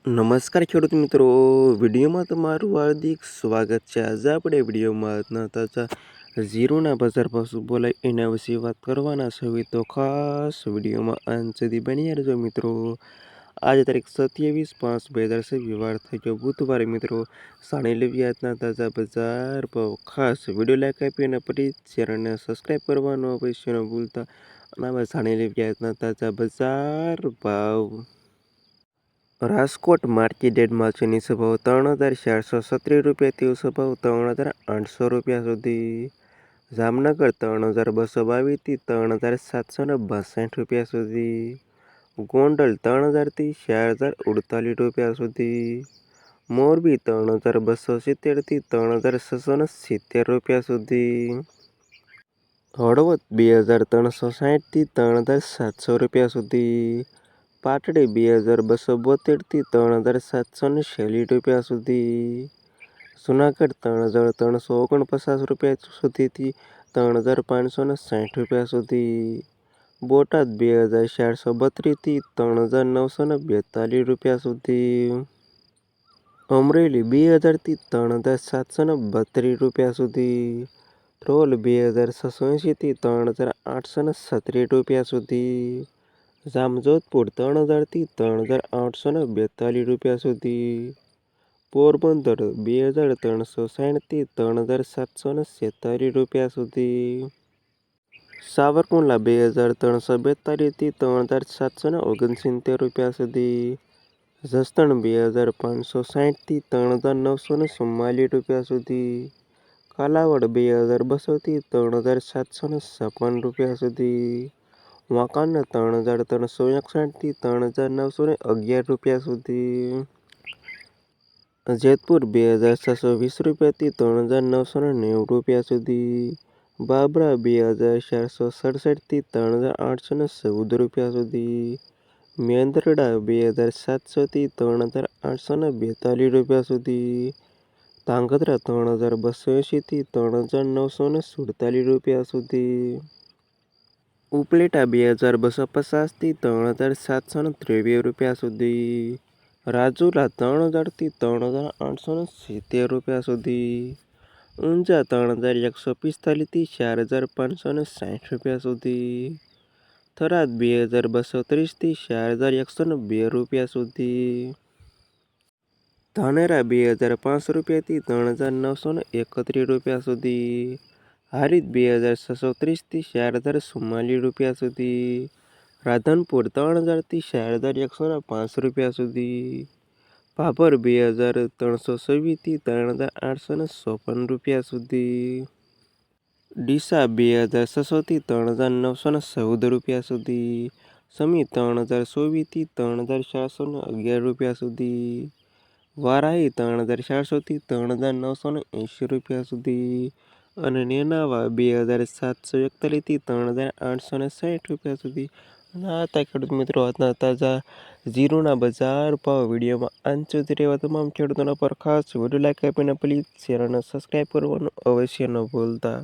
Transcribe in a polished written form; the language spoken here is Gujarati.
નમસ્કાર ખેડૂત મિત્રો, વિડીયોમાં તમારું હાર્દિક સ્વાગત છે। આજે આપણે વિડીયોમાં આજના તાજા જીરુના બજાર ભાવ શું બોલાય એના વિશે વાત કરવાના છે। તો ખાસ વિડીયોમાં અંત સુધી બન્યા રહેજો મિત્રો। આજે તારીખ 27/5/2026 વાર થઈ ગયો બુધવારે મિત્રો। જાણી લેવી આજના તાજા બજાર ભાવ। ખાસ વિડીયો લાઈક આપી અને પ્લીઝ ચેનલને સબસ્ક્રાઈબ કરવાનું અવશ્ય ન ભૂલતા। અને હવે જાણી લેવી આજના તાજા બજાર ભાવ। રાજકોટ માર્કેટ યાર્ડમાં ચીની ભાવ 3,436 રૂપિયાથી ઊંચો ભાવ 3,800 રૂપિયા સુધી। જામનગર 3,222થી 3,762 રૂપિયા સુધી। ગોંડલ 3,000થી 4,048 રૂપિયા સુધી। મોરબી 3,270થી 3,670 રૂપિયા સુધી। હળવદ 2,360થી 3,700 રૂપિયા સુધી। પાટડી 2,272થી 3,746 રૂપિયા સુધી। જુનાગઢ 3,349 રૂપિયા સુધીથી 3,560 રૂપિયા સુધી। બોટાદ 2,432થી 3,942 રૂપિયા સુધી। અમરેલી 2,000થી 3,732 રૂપિયા સુધી। ધ્રોલ 2,680થી 3,837 રૂપિયા સુધી। જામજોધપુર 3,000થી 3,842 રૂપિયા સુધી। પોરબંદર 2,360થી 3,746 રૂપિયા સુધી। સાવરકુંડલા 2,342થી 3,769 રૂપિયા સુધી। જસદણ 2,560થી 3,944 રૂપિયા સુધી। કાલાવડ 2,200થી 3,756 રૂપિયા સુધી। વાંકાનેર 3,361થી 3,911 રૂપિયા સુધી। જેતપુર 2,620 રૂપિયાથી 3,990 રૂપિયા સુધી। બાબરા 2,467થી 3,814 રૂપિયા સુધી। મેંદરડા 2,700થી 3,842 રૂપિયા સુધી। ધાંગધ્રા 3,280થી 3,947 રૂપિયા સુધી। ઉપલેટા 2,250થી 3,723 રૂપિયા સુધી। રાજુલા 3,000થી 3,870 રૂપિયા સુધી। ઊંઝા 3,145થી 4,560 રૂપિયા સુધી। થરાદ 2,230થી 4,102 રૂપિયા સુધી। ધાનેરા 2,005 રૂપિયાથી 3,931 રૂપિયા સુધી। હારીજ 2,630થી 4,044 રૂપિયા સુધી। રાધનપુર 3,000થી 4,105 રૂપિયા સુધી। ભાભર 2,326થી 3,854 રૂપિયા સુધી। ડીસા 2,600થી 3,914 રૂપિયા સુધી। સમી 3,024થી 3,411 રૂપિયા સુધી। વારાહી 3,400થી 3,980 રૂપિયા સુધી। અને નેનાવા 2,741થી 3,860 રૂપિયા સુધી। અને આ હતા ખેડૂત મિત્રો આજના તાજા જીરુના બજાર ભાવ। વિડીયોમાં અંત સુધી રહેવા તમામ ખેડૂતોના પર ખાસ વિડીયો લાઈક આપીને પ્લીઝ ચેનલને સબસ્ક્રાઈબ કરવાનું અવશ્ય ન ભૂલતા।